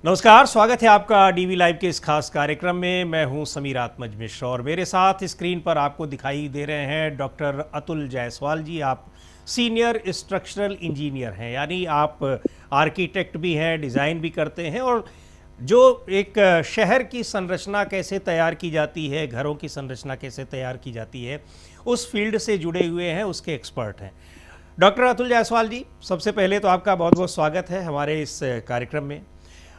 नमस्कार, स्वागत है आपका डीवी लाइव के इस खास कार्यक्रम में। मैं हूं समीर आत्मज मिश्र और मेरे साथ स्क्रीन पर आपको दिखाई दे रहे हैं डॉक्टर अतुल जायसवाल जी। आप सीनियर स्ट्रक्चरल इंजीनियर हैं, यानी आप आर्किटेक्ट भी हैं, डिज़ाइन भी करते हैं और जो एक शहर की संरचना कैसे तैयार की जाती है, घरों की संरचना कैसे तैयार की जाती है, उस फील्ड से जुड़े हुए हैं, उसके एक्सपर्ट हैं। डॉक्टर अतुल जायसवाल जी, सबसे पहले तो आपका बहुत बहुत स्वागत है हमारे इस कार्यक्रम में।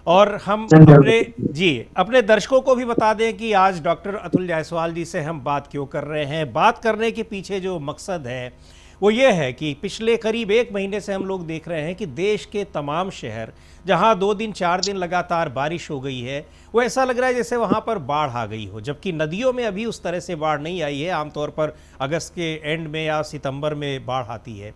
और हम अपने दर्शकों को भी बता दें कि आज डॉक्टर अतुल जायसवाल जी से हम बात क्यों कर रहे हैं। बात करने के पीछे जो मकसद है वो ये है कि पिछले करीब 1 महीने से हम लोग देख रहे हैं कि देश के तमाम शहर जहां 2 दिन 4 दिन लगातार बारिश हो गई है, वो ऐसा लग रहा है जैसे वहां पर बाढ़ आ गई हो, जबकि नदियों में अभी उस तरह से बाढ़ नहीं आई है। आमतौर पर अगस्त के एंड में या सितंबर में बाढ़ आती है।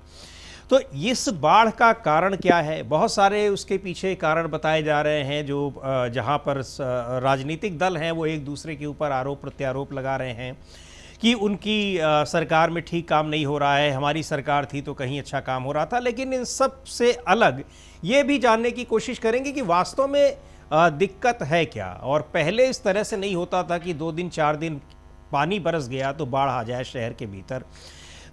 तो इस बाढ़ का कारण क्या है? बहुत सारे उसके पीछे कारण बताए जा रहे हैं, जो जहां पर राजनीतिक दल हैं वो एक दूसरे के ऊपर आरोप प्रत्यारोप लगा रहे हैं कि उनकी सरकार में ठीक काम नहीं हो रहा है, हमारी सरकार थी तो कहीं अच्छा काम हो रहा था। लेकिन इन सब से अलग ये भी जानने की कोशिश करेंगे कि वास्तव में दिक्कत है क्या। और पहले इस तरह से नहीं होता था कि 2 दिन 4 दिन पानी बरस गया तो बाढ़ आ जाए शहर के भीतर।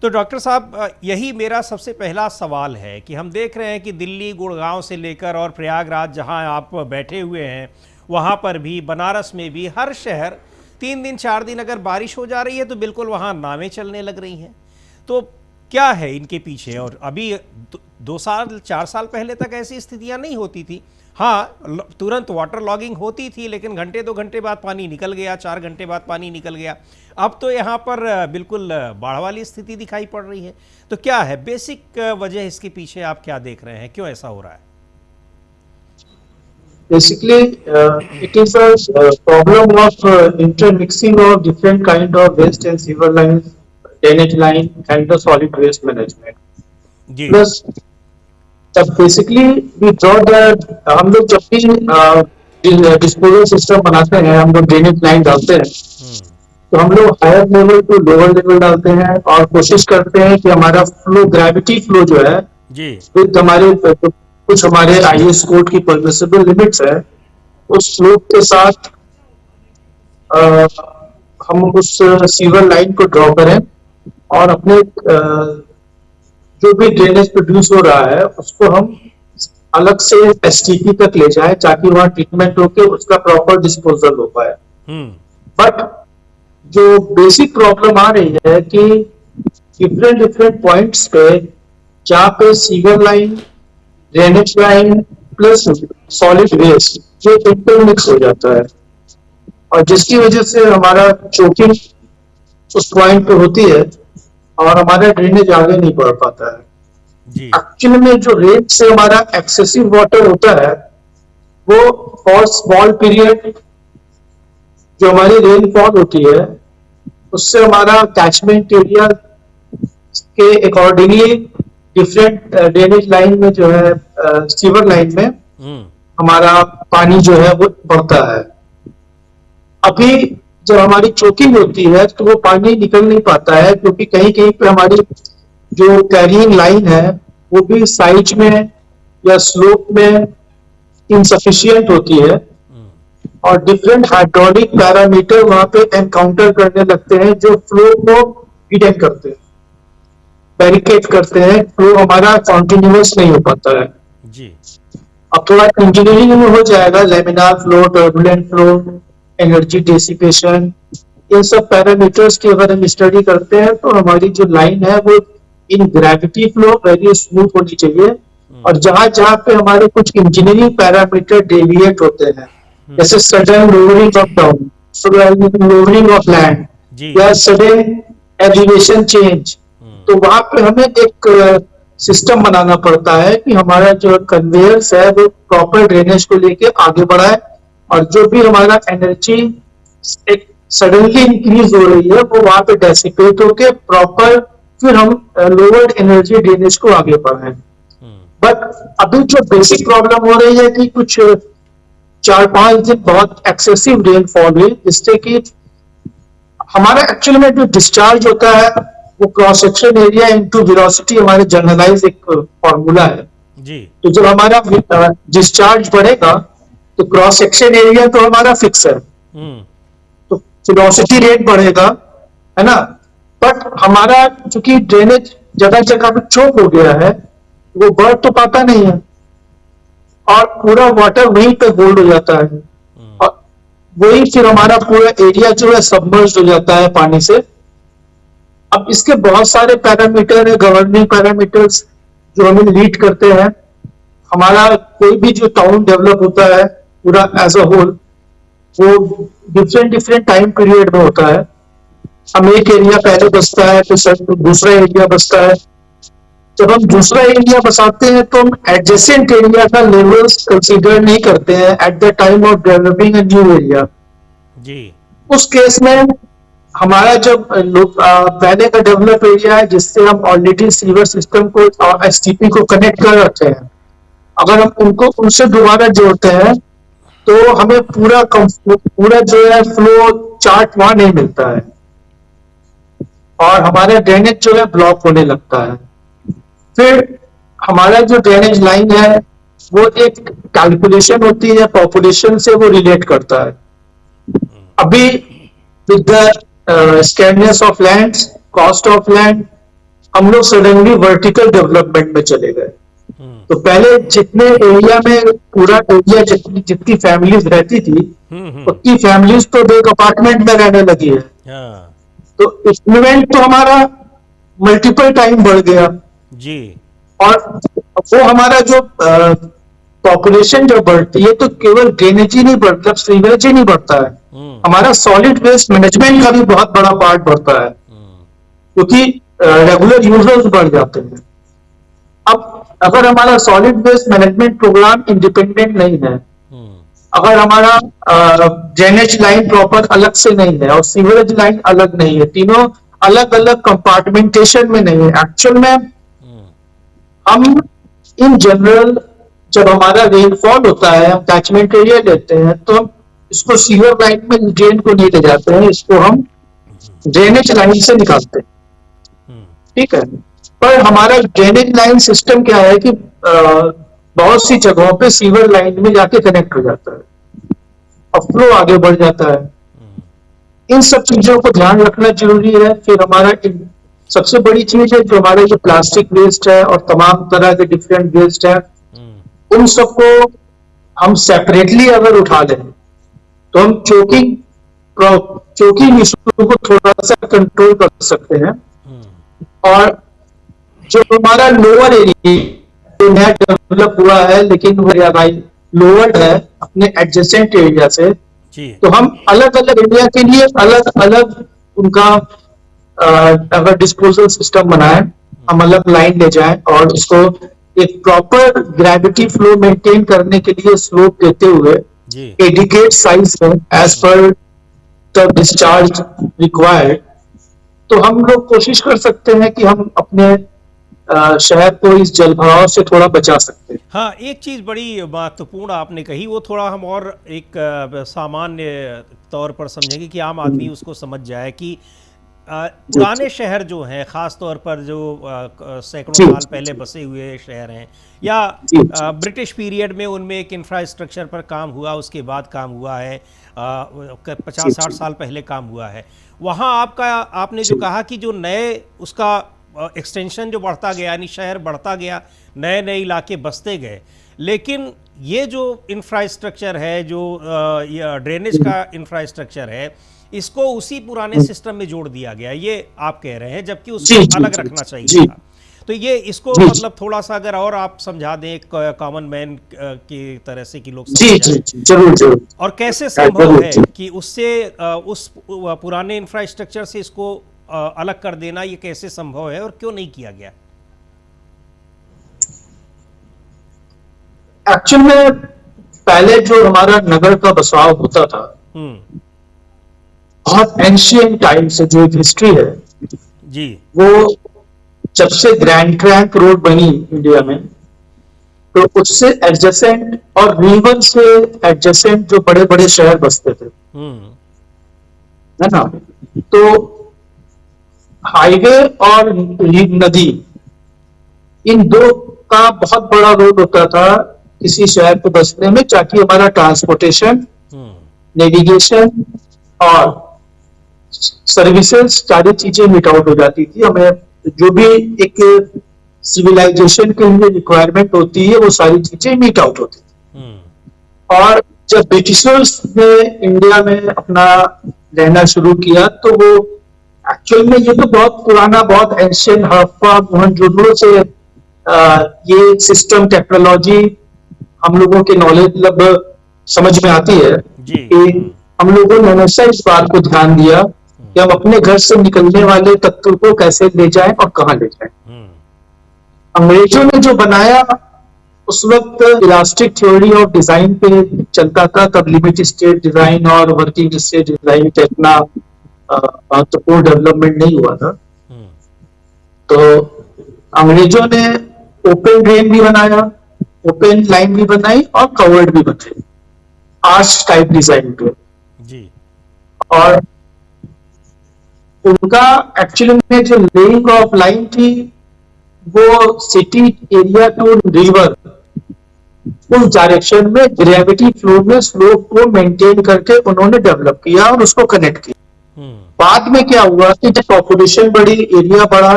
तो डॉक्टर साहब, यही मेरा सबसे पहला सवाल है कि हम देख रहे हैं कि दिल्ली, गुड़गांव से लेकर और प्रयागराज जहां आप बैठे हुए हैं वहां पर भी, बनारस में भी, हर शहर 3 दिन 4 दिन अगर बारिश हो जा रही है तो बिल्कुल वहां नावें चलने लग रही हैं। तो क्या है इनके पीछे? और अभी 2 साल 4 साल पहले तक ऐसी स्थितियां नहीं होती थी। हाँ, तुरंत वाटर लॉगिंग होती थी, लेकिन घंटे 2 घंटे बाद पानी निकल गया, 4 घंटे बाद पानी निकल गया। अब तो यहाँ पर बिल्कुल बाढ़ वाली स्थिति दिखाई पड़ रही है। तो क्या है बेसिक वजह इसके पीछे? आप क्या देख रहे हैं, क्यों ऐसा हो रहा है? Basically, it is a problem of intermixing of different kind of waste and sewer lines, drainage line, and the solid waste management. Ji. Plus, basically we draw that हम लोग जब भी डिस्पोजल सिस्टम बनाते हैं, हम लोग ड्रेनेज लाइन डालते हैं, तो हम लोग higher level to lower level डालते हैं और कोशिश करते हैं कि हमारा फ्लो, ग्रेविटी फ्लो जो है जी, विद हमारे कुछ हमारे आईएस कोड की परमिसिबल लिमिट्स है, उस स्लोप के साथ हम उस सीवर लाइन को ड्रॉ करें और अपने जो भी ड्रेनेज प्रोड्यूस हो रहा है उसको हम अलग से एसटीपी तक ले जाए ताकि वहां ट्रीटमेंट होके उसका प्रॉपर डिस्पोजल हो पाए। बट जो बेसिक प्रॉब्लम आ रही है कि डिफरेंट पॉइंट्स पे जहाँ पे sewer line, drainage line plus solid waste ये इंटरमिक्स हो जाता है और जिसकी वजह से हमारा चोकिंग उस पॉइंट पे होती है और हमारा ड्रेनेज आगे नहीं बढ़ पाता है। एक्चुअली में जो रेट से हमारा एक्सेसिव वाटर होता है वो फॉर स्मॉल पीरियड जो हमारी रेनफॉल होती है उससे हमारा कैचमेंट एरिया के अकॉर्डिंगली डिफरेंट ड्रेनेज लाइन में जो है सीवर लाइन में हमारा पानी जो है वो बढ़ता है। अभी जब हमारी चोकिंग होती है तो वो पानी निकल नहीं पाता है क्योंकि कहीं कहीं पे हमारी जो कैरिंग लाइन है वो भी साइड में या स्लोप में इनसफिशियंट होती है और डिफरेंट हाइड्रोलिक पैरामीटर वहां पे एनकाउंटर करने लगते हैं जो फ्लो को हिडन करते हैं, बैरिकेड करते हैं, फ्लो हमारा कॉन्टिन्यूअस नहीं हो पाता है जी। अब थोड़ा इंजीनियरिंग में हो जाएगा, laminar flow, turbulent flow, energy dissipation, इन सब पैरामीटर्स की अगर हम स्टडी करते हैं तो हमारी जो लाइन है वो इन ग्रेविटी फ्लो वेरी स्मूथ होनी चाहिए और जहां जहां पे हमारे कुछ इंजीनियरिंग पैरामीटर डेविएट होते हैं जैसे sudden lowering of down, lowering of land या सडन एलिवेशन चेंज, तो वहां पे हमें एक सिस्टम बनाना पड़ता है कि हमारा जो कन्वेयर्स है वो प्रॉपर ड्रेनेज को लेके आगे बढ़ाए और जो भी हमारा एनर्जी एक सडनली इंक्रीज हो रही है वो वहां पे डेसिपेट होके प्रॉपर फिर हम लोअर एनर्जी ड्रेनेज को आगे बढ़ाएं। बट अभी जो बेसिक प्रॉब्लम हो रही है कि कुछ 4-5 दिन बहुत एक्सेसिव रेनफॉल हुई जिससे कि हमारा एक्चुअली में जो डिस्चार्ज होता है वो cross section area into velocity हमारे जनरलाइज एक फॉर्मूला है जी। तो जब हमारा डिस्चार्ज बढ़ेगा तो क्रॉस सेक्शन एरिया तो हमारा फिक्स है, हम्म। तो वेलोसिटी रेट बढ़ेगा, है ना। बट हमारा चूंकि ड्रेनेज जगह जगह पे चोक हो गया है, वो बढ़ तो पाता नहीं है, और पूरा वाटर वहीं पे होल्ड हो जाता है, और वही फिर हमारा पूरा एरिया जो है सबमर्ज हो जाता है पानी से। अब इसके बहुत सारे पैरामीटर है, गवर्निंग पैरामीटर्स, जो हमें लीड करते हैं। हमारा कोई भी जो टाउन डेवलप होता है पूरा एज अ होल, वो डिफरेंट डिफरेंट टाइम पीरियड में होता है। हम एक एरिया पहले बसता है, फिर दूसरा एरिया बसता है। जब हम दूसरा एरिया बसाते हैं तो हम एडजेसेंट एरिया का लेवल्स कंसीडर नहीं करते हैं at the time of developing a new area. जी। उस केस में हमारा जब पहले का डेवलप एरिया है, जिससे हम ऑलरेडी सीवर सिस्टम को और एसटीपी को कनेक्ट कर रखे हैं, अगर हम उनको उनसे दोबारा जोड़ते हैं तो हमें पूरा जो है फ्लो चार्ट वहां नहीं मिलता है, और हमारा ड्रेनेज जो है ब्लॉक होने लगता है। फिर हमारा जो ड्रेनेज लाइन है वो एक कैलकुलेशन होती है, पॉपुलेशन से वो रिलेट करता है। अभी with the scarceness of land, cost of land, हम लोग सडनली वर्टिकल डेवलपमेंट में चले गए। तो पहले जितने एरिया में पूरा एरिया जितनी फैमिलीज रहती थी, उतनी फैमिलीज तो एक अपार्टमेंट में रहने लगी है। हाँ। तो इन्वेंट तो हमारा मल्टीपल टाइम बढ़ गया जी। और वो हमारा जो पॉपुलेशन जो बढ़ती है तो केवल ड्रेनेज ही नहीं बढ़ता, सीवरेज ही नहीं बढ़ता है, हमारा सॉलिड वेस्ट मैनेजमेंट का भी बहुत बड़ा पार्ट बढ़ता है, क्योंकि रेगुलर यूजर्स बढ़ जाते हैं। अब अगर हमारा solid waste management programme independent नहीं है, अगर हमारा ड्रेनेज लाइन प्रॉपर अलग से नहीं है और सीवरेज लाइन अलग नहीं है, तीनों अलग अलग कंपार्टमेंटेशन में नहीं है, एक्चुअल में हम इन जनरल जब हमारा रेनफॉल होता है, हम कैचमेंट एरिया लेते हैं, तो हम इसको सीवर लाइन में ड्रेन को नहीं ले जाते हैं, इसको हम ड्रेनेज लाइन से निकालते हैं, ठीक है। पर हमारा ड्रेनेज लाइन सिस्टम क्या है कि बहुत सी जगहों पे सीवर लाइन में जाके कनेक्ट हो जाता है और फ्लो आगे बढ़ जाता है। इन सब चीजों को ध्यान रखना जरूरी है। फिर हमारा सबसे बड़ी चीज है जो हमारे जो प्लास्टिक वेस्ट है और तमाम तरह के डिफरेंट वेस्ट है, उन सबको हम सेपरेटली अगर उठा लें तो हम चोकिंग इशू को थोड़ा सा कंट्रोल कर सकते हैं। और जो हमारा लोअर एरिया नया डेवलप हुआ है लेकिन वो लोअर है अपने एडजेसेंट एरिया से, तो हम अलग अलग एरिया के लिए अलग अलग उनका अगर डिस्पोजल सिस्टम बनाए, हम अलग लाइन ले जाएं और उसको एक प्रॉपर ग्रेविटी फ्लो मेंटेन करने के लिए स्लोप देते हुए एडिकेट साइज में as per the discharge required, तो हम लोग कोशिश कर सकते हैं कि हम अपने शहर को इस जलभराव से थोड़ा बचा सकते हैं। हाँ, एक चीज़ बड़ी महत्वपूर्ण आपने कही, वो थोड़ा हम और एक सामान्य तौर पर समझेंगे कि आम आदमी उसको समझ जाए कि पुराने शहर जो हैं, ख़ास तौर पर जो सैकड़ों साल पहले बसे हुए शहर हैं या ब्रिटिश पीरियड में उनमें एक इंफ्रास्ट्रक्चर पर काम हुआ, उसके बाद काम हुआ है, 50-60 साल पहले काम हुआ है, वहाँ आपने जो कहा कि जो नए उसका एक्सटेंशन जो बढ़ता गया, यानी शहर बढ़ता गया, नए नए इलाके बसते गए, लेकिन ये जो इंफ्रास्ट्रक्चर है, जो ड्रेनेज का इंफ्रास्ट्रक्चर है, इसको उसी पुराने सिस्टम में जोड़ दिया गया, ये आप कह रहे हैं, जबकि उसको अलग रखना चाहिए था। तो ये इसको मतलब थोड़ा सा अगर और आप समझा दें एक कॉमन मैन की तरह से कि लोग समझ जाएं। जरूर। और कैसे संभव है कि उससे उस पुराने इंफ्रास्ट्रक्चर से इसको अलग कर देना, ये कैसे संभव है और क्यों नहीं किया गया? एक्चुअल में पहले जो हमारा नगर का बसाव होता था, बहुत एंशिएंट टाइम से जो हिस्ट्री है जी, वो जब से ग्रैंड ट्रंक रोड बनी इंडिया में, तो उससे एडजेसेंट और रिवर से एडजेसेंट जो बड़े बड़े शहर बसते थे, है ना। तो हाईवे और नदी, इन दो का बहुत बड़ा रोल होता था किसी शहर को बसने में, ताकि हमारा ट्रांसपोर्टेशन, हम्म। नेविगेशन और सर्विसेज सारी चीजें मीट आउट हो जाती थी। हमें जो भी एक सिविलाइजेशन के लिए रिक्वायरमेंट होती है वो सारी चीजें मीट आउट होती थी। हम्म। और जब ब्रिटिशर्स ने इंडिया में अपना रहना शुरू किया तो वो एक्चुअल में, ये तो बहुत पुराना, बहुत एंशियंट हड़प्पा मोहनजोदड़ो से ये सिस्टम टेक्नोलॉजी हम लोगों के नॉलेज मतलब समझ में आती है जी। कि हम लोगों ने हमेशा इस बात को ध्यान दिया कि हम अपने घर से निकलने वाले तत्व को कैसे ले जाएं और कहाँ ले जाएं। हम्म। अंग्रेजों ने जो बनाया उस वक्त इलास्टिक थ्योरी ऑफ डिजाइन पे चलता था, तब लिमिट स्टेट डिजाइन और वर्किंग स्टेट डिजाइन का इतना महत्वपूर्ण डेवलपमेंट नहीं हुआ था। हम्म। तो अंग्रेजों ने ओपन ड्रेन भी बनाया, ओपन लाइन भी बनाई और कवर्ड भी बनाई, आर्च टाइप डिजाइन पे। जी। और उनका एक्चुअली में जो लेइंग ऑफ लाइन थी वो सिटी एरिया टू रिवर, उस डायरेक्शन में ग्रेविटी फ्लो में स्लोप को मेंटेन करके उन्होंने डेवलप किया और उसको कनेक्ट किया। हम्म। बाद में क्या हुआ कि जब पॉपुलेशन बढ़ी, एरिया बढ़ा,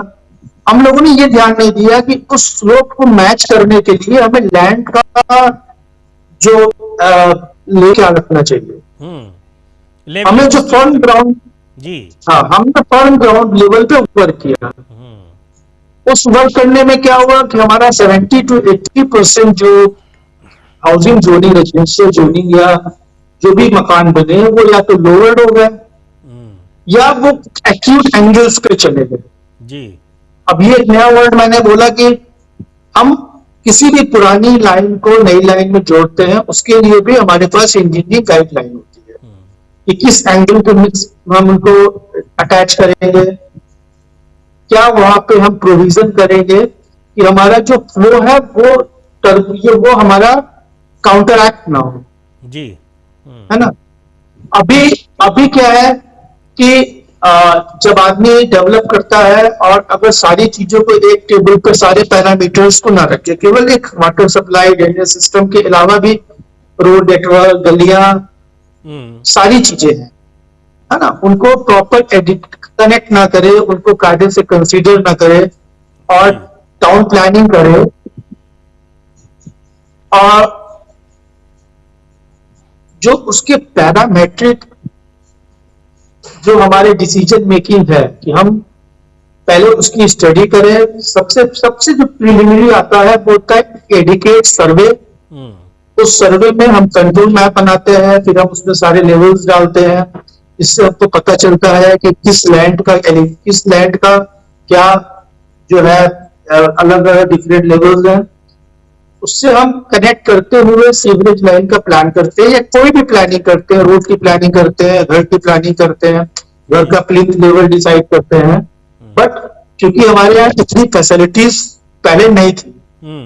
हम लोगों ने ये ध्यान नहीं दिया कि उस स्लोप को मैच करने के लिए हमें लैंड का जो लेके रखना चाहिए। हमें जो फर्म ग्राउंड, जी। हाँ, हमने फर्म ग्राउंड लेवल पे वर्क किया। उस वर्क करने में क्या हुआ कि हमारा 70 to 80% जो हाउसिंग जोनिंग, रेजिडेंशियल जोनिंग या जो भी मकान बने वो या तो लोअर्ड हो गए या वो एक्यूट एंगल्स पे चले गए। जी। अब ये नया वर्ड मैंने बोला कि हम किसी भी पुरानी लाइन को नई लाइन में जोड़ते हैं, उसके लिए भी हमारे पास इंजीनियरिंग गाइडलाइन होती है कि किस एंगल को मिक्स हम उनको अटैच करेंगे, क्या वहां पे हम प्रोविजन करेंगे कि हमारा जो फ्लो है वो हमारा काउंटर एक्ट ना हो। जी। है ना। अभी अभी क्या है कि जब आदमी डेवलप करता है और अगर सारी चीजों को एक टेबल पर सारे पैरामीटर्स को ना रखे, केवल एक वाटर सप्लाई, ड्रेनेज सिस्टम के अलावा भी रोड नेटवर्क, गलियां, सारी चीजें हैं, है ना, उनको प्रॉपर कनेक्ट ना करे, उनको कायदे से कंसीडर ना करे और टाउन प्लानिंग करे और जो उसके पैरामेट्रिक जो हमारे डिसीजन मेकिंग है कि हम पहले उसकी स्टडी करें। सबसे सबसे जो प्रिलिमिनरी आता है वो होता है एडिकेट सर्वे। उस सर्वे में हम कंट्रोल मैप बनाते हैं, फिर हम उसमें सारे लेवल्स डालते हैं, इससे हमको पता चलता है कि किस लैंड का क्या जो है अलग अलग डिफरेंट लेवल्स हैं। उससे हम कनेक्ट करते हुए सीवरेज लाइन का प्लान करते हैं या कोई भी प्लानिंग करते हैं, रोड की प्लानिंग करते हैं, घर की प्लानिंग करते हैं, घर का प्लिंथ लेवल डिसाइड करते हैं। बट क्योंकि हमारे यहाँ इतनी फैसिलिटीज पहले नहीं थी,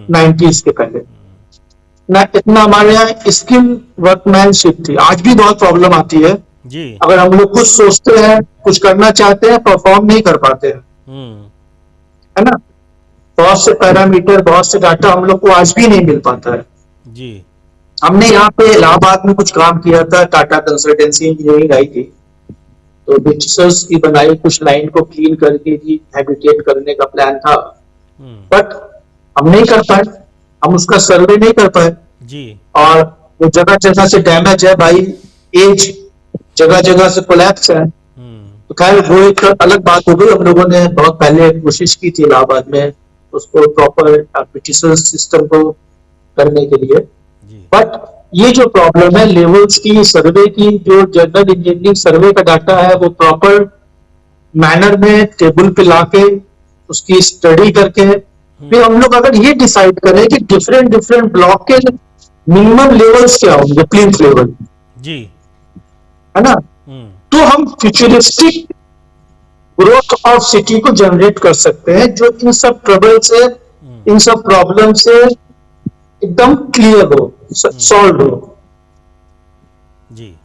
90s के पहले ना इतना हमारे यहाँ स्किल वर्कमैनशिप थी। आज भी बहुत प्रॉब्लम आती है जी। अगर हम लोग कुछ सोचते हैं, कुछ करना चाहते हैं, परफॉर्म नहीं कर पाते हैं, है ना। बहुत से पैरामीटर, बहुत से डाटा हम लोग को आज भी नहीं मिल पाता है जी। हमने यहाँ पे इलाहाबाद में कुछ काम किया था, टाटा कंसल्टेंसी इंजीनियरिंग आई थी, तो ब्रिटिशर्स की बनाई कुछ लाइन को क्लीन करके हैबिटेट करने का प्लान था, बट हम नहीं कर पाए, हम उसका सर्वे नहीं कर पाए जी। और वो जगह जगह से डैमेज है भाई, एज जगह जगह से कोलैप्स है। तो खैर वो एक अलग बात हो गई। हम लोगों ने बहुत पहले कोशिश की थी इलाहाबाद में उसको प्रॉपर ब्रिटिशर्स सिस्टम को करने के लिए, बट ये जो प्रॉब्लम है लेवल्स की, सर्वे की, जो जनरल इंजीनियरिंग सर्वे का डाटा है वो प्रॉपर मैनर में टेबल पे लाके उसकी स्टडी करके फिर हम लोग अगर ये डिसाइड करें कि डिफरेंट डिफरेंट ब्लॉक के मिनिमम लेवल्स क्या होंगे, प्लिंथ लेवल जी, है ना, तो हम फ्यूचरिस्टिक ग्रोथ ऑफ सिटी को जनरेट कर सकते हैं जो इन सब ट्रबल से, इन सब प्रॉब्लम से एकदम क्लियर हो, सॉल्व हो जी,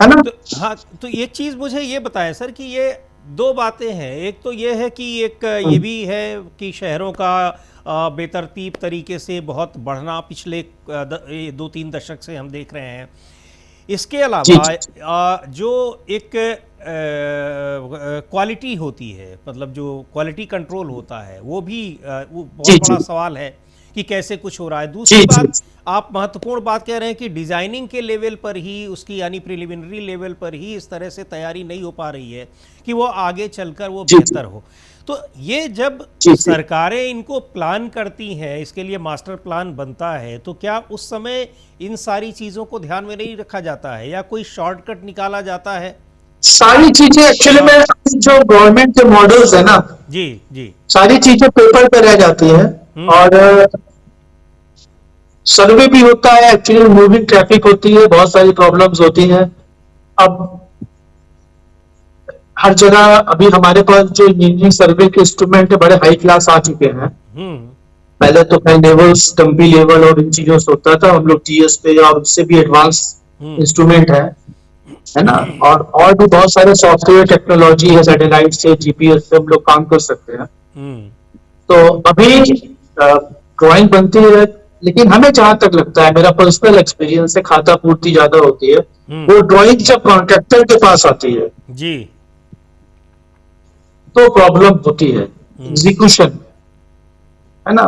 है ना। तो हाँ, तो ये चीज मुझे ये बताया सर कि ये दो बातें हैं। एक तो ये है कि एक ये भी है कि शहरों का बेतरतीब तरीके से बहुत बढ़ना पिछले 2-3 दशक से हम देख रहे हैं। इसके जी अलावा जी जो एक क्वालिटी होती है, मतलब जो क्वालिटी कंट्रोल होता है, वो भी वो बहुत जी बड़ा जी सवाल है कि कैसे कुछ हो रहा है। दूसरी जी जी बात, आप महत्वपूर्ण बात कह रहे हैं कि डिजाइनिंग के लेवल पर ही, उसकी यानी प्रिलिमिनरी लेवल पर ही इस तरह से तैयारी नहीं हो पा रही है कि वो आगे चलकर वो जी बेहतर हो। तो ये जब जी जी सरकारें इनको प्लान करती हैं, इसके लिए मास्टर प्लान बनता है, तो क्या उस समय इन सारी चीज़ों को ध्यान में नहीं रखा जाता है या कोई शॉर्टकट निकाला जाता है? सारी चीजें एक्चुअली हाँ। में जो गवर्नमेंट के मॉडल्स है ना, जी जी। सारी चीजें पेपर पे रह जाती है। हम्म। और सर्वे भी होता है, एक्चुअली मूविंग ट्रैफिक होती है, बहुत सारी प्रॉब्लम्स होती हैं। अब हर जगह अभी हमारे पास जो इंजीनियरिंग सर्वे के इंस्ट्रूमेंट है बड़े हाई क्लास आ चुके हैं। हम्म। पहले तो कई लेवल्स, डम्पी लेवल और इन चीजों से होता था, हम लोग जीएस पे और उससे भी एडवांस हम्म। इंस्ट्रूमेंट है ना। और भी बहुत सारे सॉफ्टवेयर टेक्नोलॉजी है, सैटेलाइट से, जीपीएस से हम लोग काम कर सकते हैं। हम्म। तो अभी ड्राइंग बनती है, लेकिन हमें जहां तक लगता है, मेरा पर्सनल एक्सपीरियंस है, खाता पूर्ति ज्यादा होती है। हम्म। वो ड्राइंग जब कॉन्ट्रैक्टर के पास आती है जी। तो प्रॉब्लम होती है हम्म। एग्जीक्यूशन, है ना।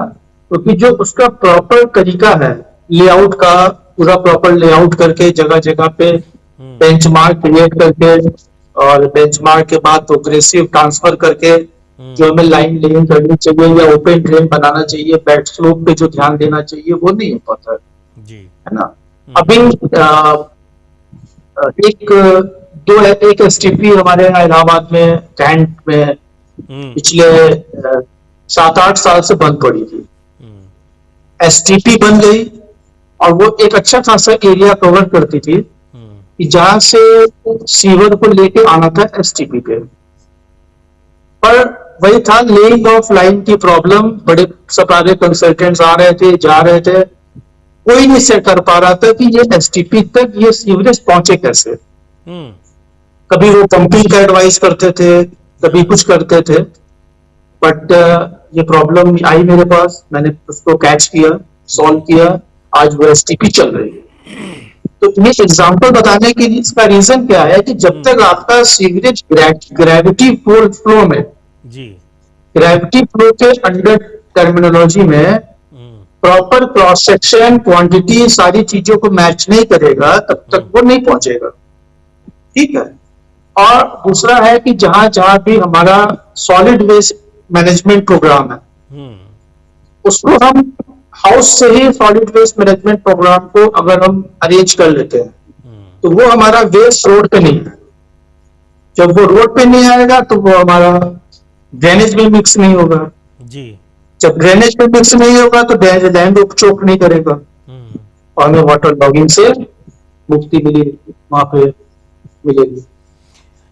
क्योंकि जो उसका प्रॉपर तरीका है लेआउट का, पूरा प्रॉपर लेआउट करके जगह जगह पे हम्म। बेंचमार्क क्रिएट करके, और बेंचमार्क के बाद प्रोग्रेसिव ट्रांसफर करके हम्म। जो हमें लाइन लेन करनी चाहिए या ओपन ड्रेन बनाना चाहिए, बैक स्लोप पे जो ध्यान देना चाहिए वो नहीं हो पाता जी। है ना। हम्म। अभी एक एक एसटीपी हमारे यहाँ इलाहाबाद में कैंट में हम्म। पिछले 7-8 साल से बंद पड़ी थी। हम्म। एसटीपी बन गई और वो एक अच्छा खासा एरिया कवर करती थी हम्म। कि जहां से सीवर को लेके आना था एसटीपी पे। पर वही था, लेइंग ऑफ लाइन की प्रॉब्लम, बड़े सारे कंसल्टेंट्स आ रहे थे जा रहे थे, कोई नहीं से कर पा रहा था कि ये एसटीपी तक ये सीवरेज पहुंचे कैसे। हम्म। कभी वो पंपिंग का एडवाइस करते थे, कभी कुछ करते थे, बट ये प्रॉब्लम आई मेरे पास, मैंने उसको कैच किया, सॉल्व जी। किया, आज वो एसटीपी चल रही है। तो ये एग्जांपल बताने के लिए, इसका रीजन क्या है कि जब हम्म। तक आपका सीवरेज ग्रेविटी फ्लो में, जी। ग्रेविटी फ्लो के अंडर टर्मिनोलॉजी में हम्म। प्रॉपर क्रॉस सेक्शन, क्वांटिटी, सारी चीजों को मैच नहीं करेगा, तब तक हम्म। वो नहीं पहुंचेगा। ठीक है। और दूसरा है कि जहां जहां भी हमारा सॉलिड वेस्ट मैनेजमेंट प्रोग्राम है, हम्म। उसको हम हाउस से ही सॉलिड वेस्ट मैनेजमेंट प्रोग्राम को अगर हम अरेंज कर लेते हैं, हम्म। तो वो हमारा वेस्ट रोड पे नहीं है। जब वो रोड पे नहीं आएगा तो वो हमारा ड्रेनेज में मिक्स नहीं होगा। जी। जब ड्रेनेज में मिक्स नहीं होगा तो लैंड चोक नहीं करेगा हम्म। और हमें वाटर लॉगिंग से मुक्ति मिली, वहां पे मिलेगी।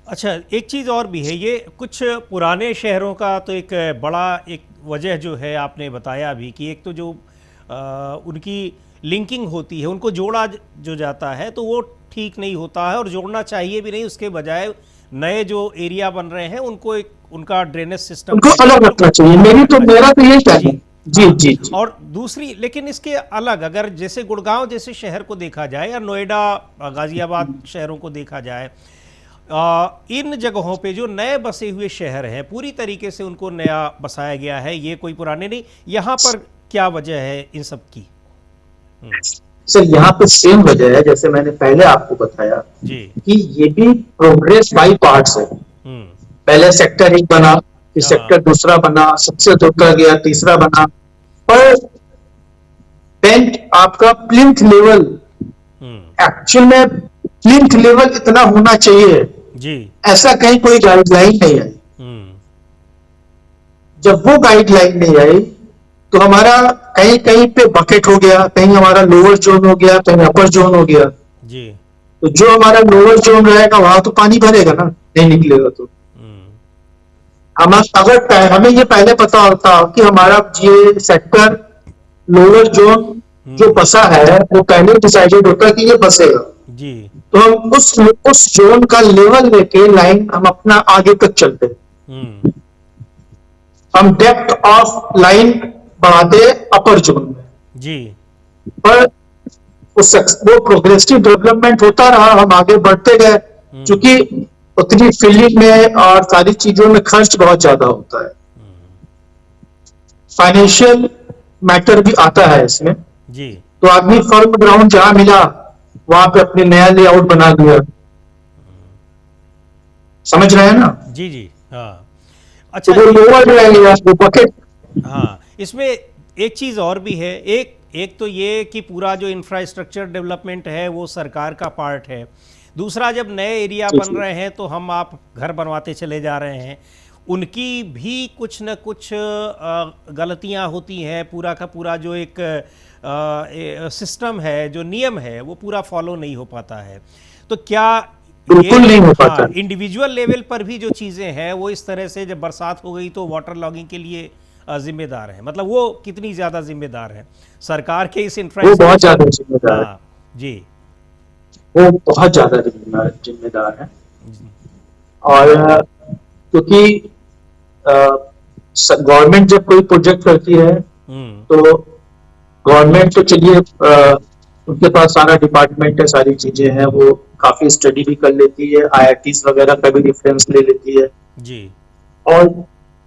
अच्छा, एक चीज़ और भी है, ये कुछ पुराने शहरों का तो एक बड़ा एक वजह जो है आपने बताया भी कि एक तो जो उनकी लिंकिंग होती है, उनको जोड़ा जो जाता है तो वो ठीक नहीं होता है और जोड़ना चाहिए भी नहीं। उसके बजाय नए जो एरिया बन रहे हैं उनको एक उनका ड्रेनेज सिस्टम उनको अलग रखना चाहिए, अलग रखना मेरा तो यही चाहिए। कहना जी। है। जी हाँ। जी जी और दूसरी, लेकिन इसके अलग अगर जैसे गुड़गांव जैसे शहर को देखा जाए या नोएडा, गाजियाबाद शहरों को देखा जाए, इन जगहों पे जो नए बसे हुए शहर हैं पूरी तरीके से उनको नया बसाया गया है, ये कोई पुराने नहीं। यहाँ पर क्या वजह है इन सब की? सर, यहाँ पे सेम वजह है जैसे मैंने पहले आपको बताया जी। कि ये भी प्रोग्रेस बाई पार्ट्स है। हम्म। पहले सेक्टर 1 बना, फिर हाँ। सेक्टर दूसरा बना, सबसे होता गया, तीसरा बना। पर बेंच आपका प्लिंथ लेवल, हम्म। एक्चुअल में प्लिंथ लेवल इतना होना चाहिए, जी। ऐसा कहीं कोई गाइडलाइन नहीं है। हम्म। जब वो गाइडलाइन नहीं आई तो हमारा कहीं कहीं पे बकेट हो गया, कहीं हमारा लोअर जोन हो गया, कहीं अपर जोन हो गया। जी। तो जो हमारा लोअर जोन रहेगा वहां तो पानी भरेगा ना, नहीं निकलेगा। तो हम्म। हम अगर हमें ये पहले पता होता कि हमारा ये सेक्टर लोअर जोन जो हम्म। बसा है वो पहले डिसाइडेड होता कि ये बसेगा, जी। तो हम उस जोन का लेवल लेके लाइन हम अपना आगे तक चलते हैं। हम्म। हम डेप्थ ऑफ लाइन बढ़ाते हैं अपर जोन में, जी। पर वो प्रोग्रेसिव डेवलपमेंट होता रहा, हम आगे बढ़ते गए, हम्म। क्योंकि उतनी फील्डिंग में और सारी चीजों में खर्च बहुत ज्यादा होता है। फाइनेंशियल मैटर भी आता है इसमें। जी। तो आदमी फर्म ग्राउंड जहां मिला वहां पे अपने नया लेआउट बना लिया। समझ रहे हैं ना? जी। जी। हाँ। तो अच्छा। वो लोअर जो है वो बकेट। हाँ, इसमें एक चीज़ और भी है। एक एक तो ये कि पूरा जो इंफ्रास्ट्रक्चर डेवलपमेंट है वो सरकार का पार्ट है। दूसरा, जब नए एरिया जी बन जी रहे हैं तो हम आप घर बनवाते चले जा रहे हैं, उनकी भी कुछ न कुछ गलतियां होती हैं। पूरा का पूरा जो एक सिस्टम है, जो नियम है, वो पूरा फॉलो नहीं हो पाता है। तो क्या ये, बिल्कुल नहीं हो पाता। हाँ, इंडिविजुअल लेवल पर भी जो चीज़ें हैं वो इस तरह से, जब बरसात हो गई तो वाटर लॉगिंग के लिए जिम्मेदार है? मतलब वो कितनी ज़्यादा जिम्मेदार है सरकार के इस वो बहुत इंफ्रास्ट्रक्चर? ज्यादा जिम्मेदार है। हाँ। जी। वो बहुत ज्यादा जिम्मेदार जिम्मेदार है। और क्योंकि गवर्नमेंट जब कोई प्रोजेक्ट करती है हम्म। तो गवर्नमेंट तो चलिए उनके पास सारा डिपार्टमेंट है, सारी चीजें हैं, वो काफी स्टडी भी कर लेती है, आईआईटीज वगैरह का भी रेफरेंस ले लेती है, जी। और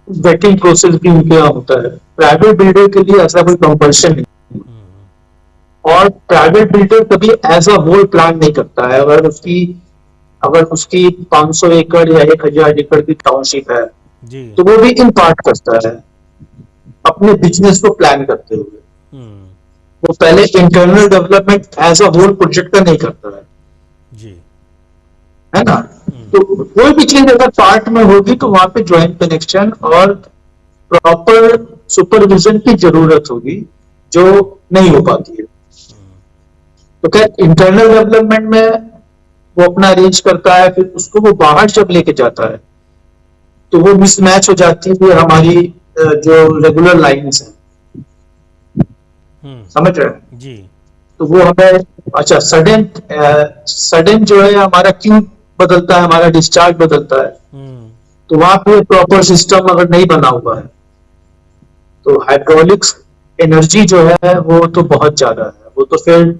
वेटिंग प्रोसेस भी उनके यहाँ होता है। प्राइवेट बिल्डर के लिए ऐसा कोई कंपल्शन नहीं। हम्म। और प्राइवेट बिल्डर कभी एज अ होल प्लान नहीं करता है। अगर उसकी 500 एकड़ या 1000 एकड़ की टाउनशिप है जी। तो वो भी इन पार्ट करता है अपने बिजनेस को प्लान करते हुए। हम्म। वो पहले internal development as a whole project का नहीं करता जी। है ना? हम्म। तो कोई भी चीज अगर पार्ट में होगी तो वहां पे ज्वाइंट कनेक्शन और प्रॉपर सुपरविजन की जरूरत होगी, जो नहीं हो पाती है। तो क्या इंटरनल डेवलपमेंट में वो अपना अरेंज करता है, फिर उसको वो बाहर जब लेके जाता है तो वो मिसमैच हो जाती है हमारी जो रेगुलर लाइंस हैं। समझ रहे हैं? जी। तो वो हमें, अच्छा, सडन सडन जो है हमारा क्यों बदलता है, हमारा डिस्चार्ज बदलता है। हम्म। तो वहां पे प्रॉपर सिस्टम अगर नहीं बना हुआ है तो हाइड्रोलिक्स एनर्जी जो है वो तो बहुत ज्यादा है, वो तो फिर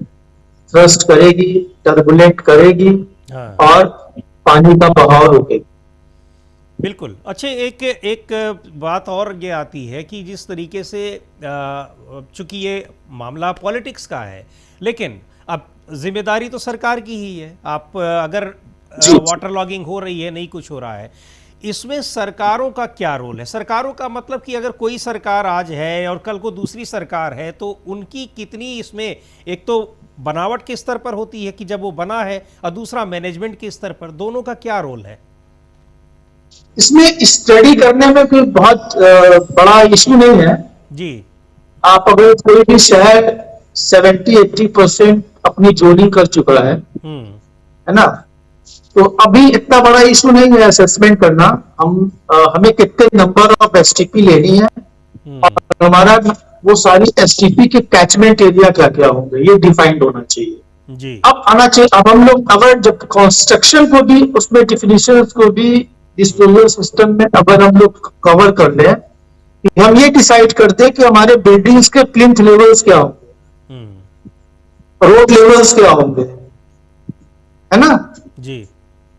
थ्रस्ट करेगी, टर्बुलेंट करेगी हाँ, और पानी का बहाव रोकेगी। बिल्कुल। अच्छा, एक एक बात और ये आती है कि जिस तरीके से चूंकि ये मामला पॉलिटिक्स का है, लेकिन अब जिम्मेदारी तो सरकार की ही है। आप अगर जी वाटर लॉगिंग हो रही है, नहीं कुछ हो रहा है, इसमें सरकारों का क्या रोल है? सरकारों का मतलब कि अगर कोई सरकार आज है और कल को दूसरी सरकार है तो उनकी कितनी इसमें, एक तो बनावट के स्तर पर होती है कि जब वो बना है, और दूसरा मैनेजमेंट के स्तर पर, दोनों का क्या रोल है? इसमें स्टडी करने में कोई बहुत बड़ा इश्यू नहीं है। जी। आप अगर कोई भी शहर 70-80% अपनी जोनिंग कर चुका हम्म। है ना, तो अभी इतना बड़ा इशू नहीं है असेसमेंट करना। हमें कितने नंबर ऑफ एसटीपी लेनी है हम्म। और हमारा वो सारी एसटीपी के कैचमेंट एरिया क्या क्या होंगे ये डिफाइंड होना चाहिए। जी। अब आना चाहिए, अब हम लोग अगर जब कंस्ट्रक्शन को भी उसमें डिफिनीशन को भी डिस्पोजल सिस्टम में अगर हम लोग कवर कर लें, कि हम ये डिसाइड कर दें कि हमारे बिल्डिंग्स के प्लिंथ लेवल्स क्या होंगे, हम्म। रोड लेवल्स क्या होंगे, है ना? जी।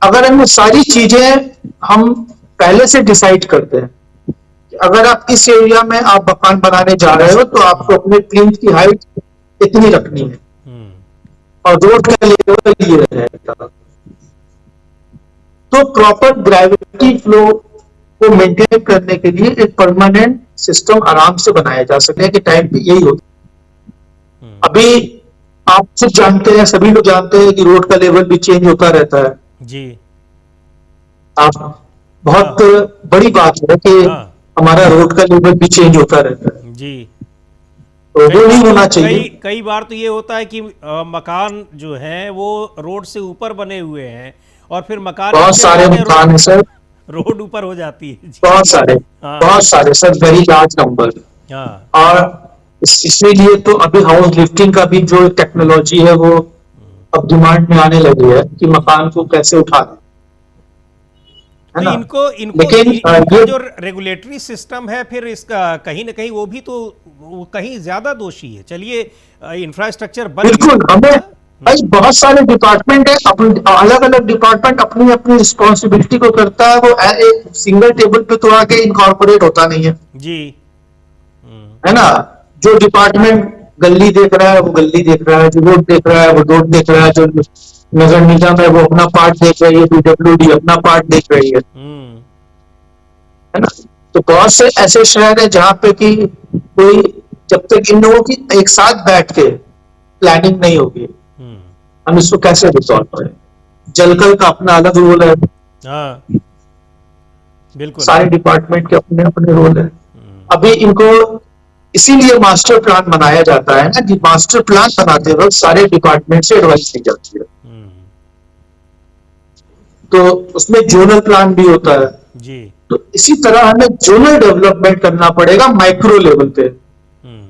अगर हम सारी चीजें हम पहले से डिसाइड करते हैं कि अगर आप इस एरिया में आप मकान बनाने जा रहे हो तो आपको अपने प्लिंथ की हाइट इतनी रखनी है हम्म। और रोड का लेवल ये रहेगा, तो प्रॉपर ग्रेविटी फ्लो को मेंटेन करने के लिए एक परमानेंट सिस्टम आराम से बनाया जा सके कि टाइम पे यही होता है। हम्म। अभी आप सब जानते हैं, सभी लोग जानते हैं कि रोड का लेवल भी चेंज होता रहता है। जी। आप, हाँ। बहुत बड़ी बात है कि हाँ। हमारा रोड का लेवल भी चेंज होता रहता है, जी। तो कई वो नहीं बार तो होना कई चाहिए। कई बार तो ये होता है कि मकान जो हैं वो रोड से ऊपर बने हुए हैं, और फिर मकान बहुत नीचे सारे बनते हैं, मकान है सर, रोड ऊपर हो जाती है। जी। बहुत सारे, हाँ। बहुत सारे सर, वेरी लार्ज नंबर। हाँ। और इसीलिए तो अभी हाउस लिफ्टिंग का भी जो टेक्नोलॉजी है वो अब डिमांड में आने लगी है कि मकान को कैसे उठा दें, है तो ना। इनको इनको लेकिन इनका ये जो रेगुलेटरी सिस्टम है फिर इसका कहीं ना कहीं वो भी तो वो कहीं ज्यादा दोषी है। चलिए इंफ्रास्ट्रक्चर बन बिल्कुल गया। हमें, हाँ, भाई बहुत सारे डिपार्टमेंट है, अपनी अलग अलग डिपार्टमेंट अपनी अपनी रिस्पॉन्सिबिलिटी को करता है, वो एक सिंगल टेबल पे तो आके इनकॉर्पोरेट होता नहीं है, जी। है ना। जो डिपार्टमेंट गली देख रहा है वो गली देख रहा है, जो रोड देख रहा है वो रोड देख रहा है, जो नगर निगम है वो अपना पार्ट देख रही है, पीडब्ल्यूडी अपना पार्ट देख रही हम्म। है ना। तो बहुत से ऐसे शहर है जहाँ पे कि कोई, जब तक इन लोगों की एक साथ बैठ के प्लानिंग नहीं होगी, हम्म। हम इसको कैसे रिजॉल्व करें। जलकल का अपना अलग रोल है, हाँ, बिल्कुल। सारे डिपार्टमेंट के अपने अपने रोल है। हम्म। अभी इनको इसीलिए मास्टर प्लान बनाया जाता है ना, कि मास्टर प्लान बनाते वक्त सारे डिपार्टमेंट से एडवाइस ली जाती है। हम्म। तो उसमें जोनल प्लान भी होता है। जी। तो इसी तरह हमें जोनल डेवलपमेंट करना पड़ेगा माइक्रो लेवल पे, हम्म।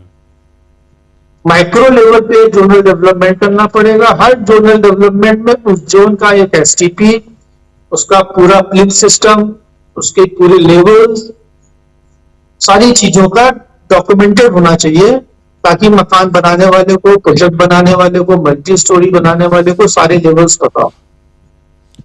माइक्रो लेवल पे जोनल डेवलपमेंट करना पड़ेगा। हर जोनल डेवलपमेंट में उस जोन का एक एसटीपी, उसका पूरा प्लिम सिस्टम, उसके पूरे लेवल्स, सारी चीजों का डॉक्यूमेंटेड होना चाहिए, ताकि मकान बनाने वाले को, प्रोजेक्ट बनाने वाले को, मल्टी स्टोरी बनाने वाले को सारे लेवल्स पता हो।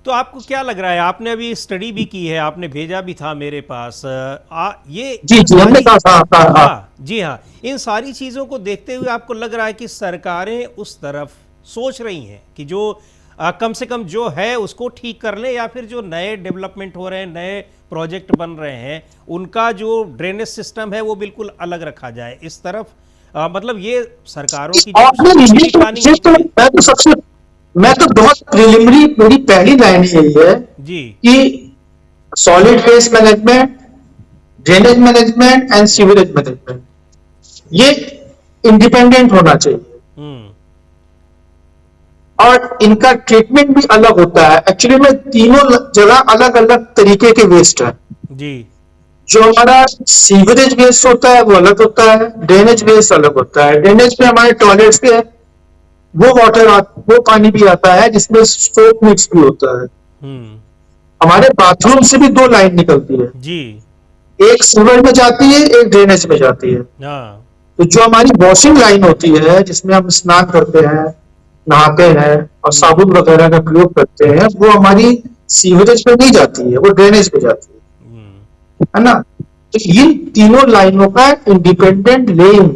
तो आपको क्या लग रहा है, आपने अभी स्टडी भी की है, आपने भेजा भी था मेरे पास, ये जी इन जी, हमने सारी, कहा था, हाँ। हाँ जी हाँ, इन सारी चीज़ों को देखते हुए आपको लग रहा है कि सरकारें उस तरफ सोच रही हैं कि जो कम से कम जो है उसको ठीक कर ले, या फिर जो नए डेवलपमेंट हो रहे हैं, नए प्रोजेक्ट बन रहे हैं, उनका जो ड्रेनेज सिस्टम है वो बिल्कुल अलग रखा जाए इस तरफ, मतलब ये सरकारों की जो और पिछली प्लानिंग होती है। मैं तो बहुत प्रिलिमिनरी, मेरी पहली लाइन यही है जी। कि solid waste management, drainage management and sewerage management, ये इंडिपेंडेंट होना चाहिए। हम्म। और इनका ट्रीटमेंट भी अलग होता है। एक्चुअली में तीनों जगह अलग अलग तरीके के वेस्ट है। जी। जो हमारा सीवरेज वेस्ट होता है वो अलग होता है, ड्रेनेज वेस्ट अलग होता है। ड्रेनेज में हमारे टॉयलेट्स के वो वो पानी भी आता है जिसमें सोप मिक्स भी होता है। हम्म। हमारे बाथरूम से भी दो लाइन निकलती है, जी। एक सीवर में जाती है, एक ड्रेनेज में जाती है। हाँ। तो जो हमारी वॉशिंग लाइन होती है, जिसमें हम स्नान करते हैं, नहाते हैं और साबुन वगैरह का प्रयोग करते हैं, वो हमारी सीवरेज में नहीं जाती है, वो ड्रेनेज में जाती है ना। तो इन तीनों लाइनों का इंडिपेंडेंट लेन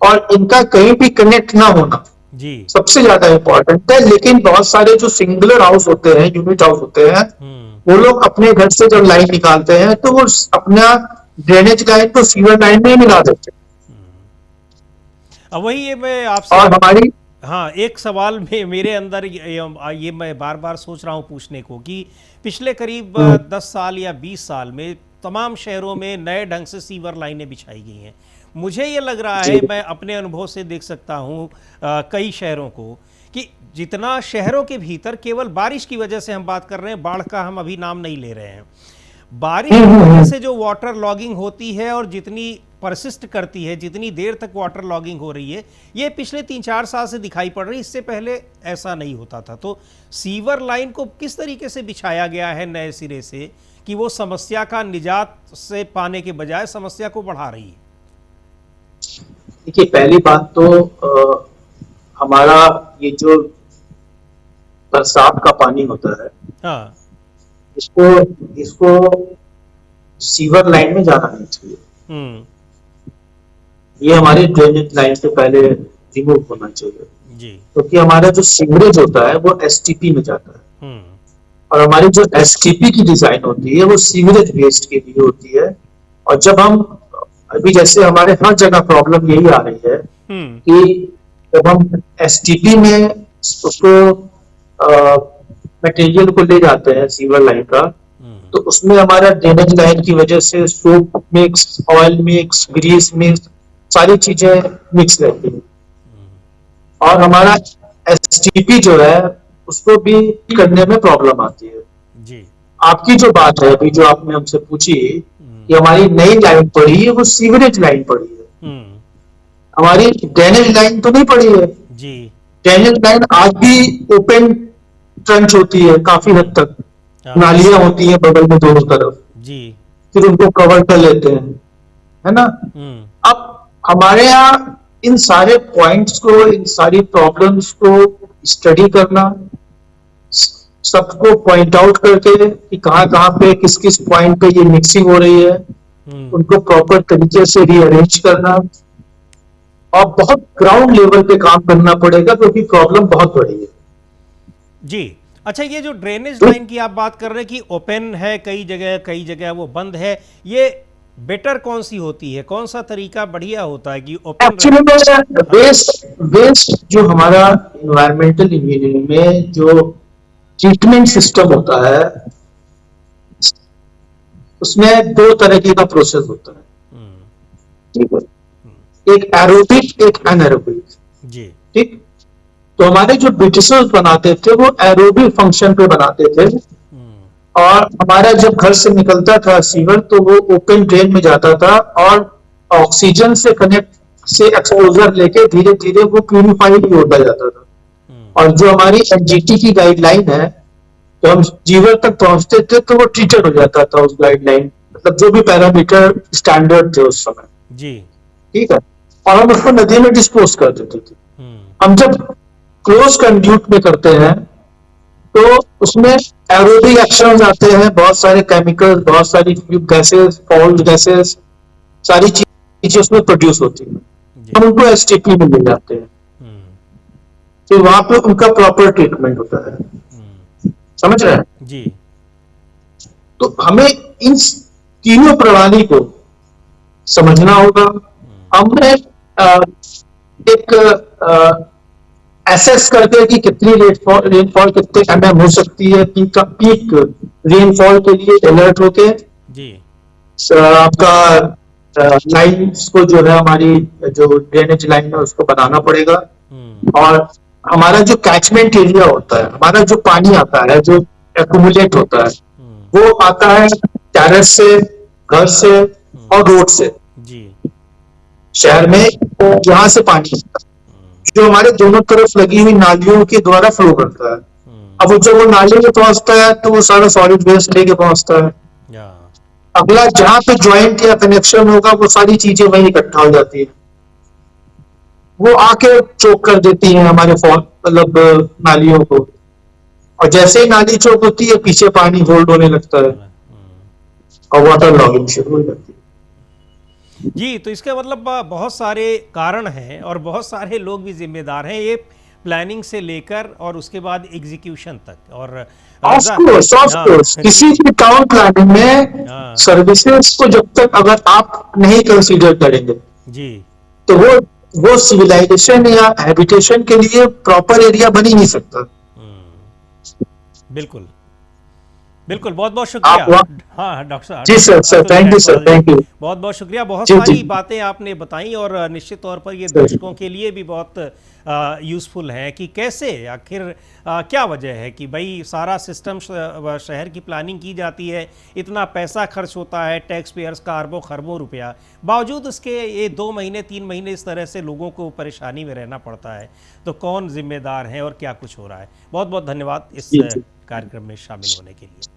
और इनका कहीं भी कनेक्ट ना होना जी। सबसे ज्यादा इंपॉर्टेंट है। लेकिन बहुत सारे जो सिंगुलर हाउस होते हैं, यूनिट हाउस होते हैं, वो लोग अपने घर से जब लाइन निकालते हैं तो वो अपना ड्रेनेज लाइन तो सीवर लाइन में ही मिला देते हैं। अब वही ये मैं आपसे, और हमारी, हाँ, एक सवाल में मेरे अंदर ये मैं बार बार सोच रहा हूँ पूछने को कि पिछले करीब 10 साल या 20 साल में तमाम शहरों में नए ढंग से सीवर लाइनें बिछाई गई हैं। मुझे ये लग रहा है, मैं अपने अनुभव से देख सकता हूँ कई शहरों को, कि जितना शहरों के भीतर केवल बारिश की वजह से हम बात कर रहे हैं, बाढ़ का हम अभी नाम नहीं ले रहे हैं, बारिश की वजह से जो वाटर लॉगिंग होती है और जितनी परसिस्ट करती है, जितनी देर तक वाटर लॉगिंग हो रही है, ये पिछले 3-4 साल से दिखाई पड़ रही है। इससे पहले ऐसा नहीं होता था। तो सीवर लाइन को किस तरीके से बिछाया गया है नए सिरे से कि वो समस्या का निजात से पाने के बजाय समस्या को बढ़ा रही है? देखिए, पहली बात तो हमारा ये जो बरसात का पानी होता है, हाँ। इसको इसको सीवर लाइन में जाना नहीं चाहिए। हम्म। ये हमारी ड्रेनेज लाइन से पहले रिमूव होना चाहिए, जी। क्योंकि हमारा जो सीवरेज होता है वो एसटीपी में जाता है। हम्म। और हमारी जो एसटीपी की डिजाइन होती है वो सीवरेज वेस्ट के लिए होती है। और जब हम, अभी जैसे हमारे हर जगह प्रॉब्लम यही आ रही है कि जब हम एसटीपी में उसको मटेरियल को ले जाते हैं सीवर लाइन का, तो उसमें हमारा ड्रेनेज लाइन की वजह से soap mix, oil mix, grease mix, सारी चीजें मिक्स रहती है। और हमारा एसटीपी जो है उसको भी करने में प्रॉब्लम आती है। जी। आपकी जो बात है अभी, जो आपने हमसे पूछी कि हमारी नई लाइन पड़ी है, वो सीवरेज लाइन पड़ी है, हमारी ड्रेनेज लाइन तो नहीं पड़ी है। जी। ड्रेनेज लाइन आज भी ओपन ट्रंच होती है काफी हद तक, हाँ। नालियां होती हैं बगल में दोनों तरफ, जी। फिर उनको कवर कर लेते हैं, है ना। हम्म। अब हमारे यहाँ इन सारे पॉइंट्स को, इन सारी प्रॉब्लम्स को स्टडी करना, सबको पॉइंट आउट करके कि कहाँ कहाँ पे किस किस पॉइंट पे ये मिक्सिंग हो रही है, हम्म। उनको प्रॉपर तरीके से रीअरेंज करना, और बहुत ग्राउंड लेवल पे काम करना पड़ेगा क्योंकि प्रॉब्लम बहुत बड़ी है। जी। अच्छा, ये जो ड्रेनेज तो लाइन की आप बात कर रहे हैं कि ओपन है कई जगह वो बंद है, ये बेटर कौन सी होती है, कौन सा तरीका बढ़िया होता है कि ओपन एक्चुअली में हाँ। वेस्ट जो हमारा इन्वायरमेंटल इंजीनियरिंग में जो ट्रीटमेंट सिस्टम होता है, उसमें दो तरीके का प्रोसेस होता है, हम्म। ठीक है, एक एरोबिक एक एनारोबिक। जी। ठीक, तो हमारे जो ब्रिटिशर्स बनाते थे वो एरोबिक फंक्शन पे बनाते थे, हम्म। और हमारा जब घर से निकलता था सीवर तो वो ओपन ड्रेन में जाता था, और ऑक्सीजन से कनेक्ट से एक्सपोजर लेके धीरे धीरे वो प्यूरिफाइड भी होता जाता था। हम्म। और जो हमारी एनजीटी की गाइडलाइन है, तो हम जीवर तक पहुंचते थे तो वो ट्रीटेड हो जाता था उस गाइडलाइन, मतलब जो भी पैरामीटर स्टैंडर्ड थे उस समय, जी। ठीक है, और हम उसको नदी में डिस्पोज कर देते थे। हम्म। हम जब क्लोज कंड्यूट में करते हैं तो उसमें एरोबिक एक्शन आते हैं, बहुत सारे केमिकल्स, बहुत सारी गैसेस, फॉल्ट गैसेस, सारी चीजें उसमें प्रोड्यूस होती हैं, जी। हम उनको एसटीपी में ले जाते हैं, हम्म। फिर वहां पे उनका प्रॉपर ट्रीटमेंट होता है, हम्म। समझ रहे हैं। जी। तो हमें इन तीनों प्रणाली को समझना होगा। हम्म। हमने एक एसेस करके कि कितनी रेनफॉल कितने एमएम हो सकती है, पीक रेनफॉल के लिए अलर्ट होके जी। आपका लाइन्स को जो है, हमारी जो ड्रेनेज लाइन है उसको बनाना पड़ेगा। हम्म। और हमारा जो कैचमेंट एरिया होता है, हमारा जो पानी आता है जो एक्यूमुलेट होता है, हम्म। वो आता है टेरेस से, घर से और रोड से, जी। शहर में यहाँ से पानी आता है, हम्म। जो हमारे दोनों तरफ लगी हुई नालियों के द्वारा फ्लो करता है। हम्म। अब जब वो नाली में पहुंचता है तो वो सारा सॉलिड वेस्ट लेके पहुंचता है। या। अगला जहां पे ज्वाइंट या कनेक्शन होगा वो सारी चीजें वहीं इकट्ठा हो जाती है, वो आके चोक कर देती हैं हमारे मतलब नालियों को, और जैसे ही नाली चोक होती है पीछे पानी होल्ड होने लगता है और वाटर लॉगिंग शुरू हो जाती है। जी, तो इसका मतलब बहुत सारे कारण हैं और बहुत सारे लोग भी जिम्मेदार हैं ये प्लानिंग से लेकर और उसके बाद एग्जीक्यूशन तक। और ऑफ कोर्स हाँ। किसी भी टाउन प्लानिंग में हाँ। सर्विसेज को जब तक अगर आप नहीं कंसीडर करेंगे जी। तो वो सिविलाइजेशन या हैबिटेशन के लिए प्रॉपर एरिया बन ही नहीं सकता। बिल्कुल बिल्कुल, बहुत बहुत शुक्रिया। आप वहाँ, हाँ, doctor ji doctor sir, Atul thank you sir, Jaiswal ji, thank you. बहुत बहुत शुक्रिया। बहुत जी जी सारी बातें आपने बताई और निश्चित तौर पर ये सर। दर्शकों के लिए भी बहुत यूज़फुल है कि कैसे आखिर क्या वजह है कि भाई सारा सिस्टम शहर की प्लानिंग की जाती है, इतना पैसा खर्च होता है, टैक्स पेयर्स का अरबों खरबों रुपया, बावजूद उसके ये 2 महीने 3 महीने इस तरह से लोगों को परेशानी में रहना पड़ता है। तो कौन जिम्मेदार है और क्या कुछ हो रहा है। बहुत बहुत धन्यवाद इस जी जी कार्यक्रम में शामिल होने के लिए।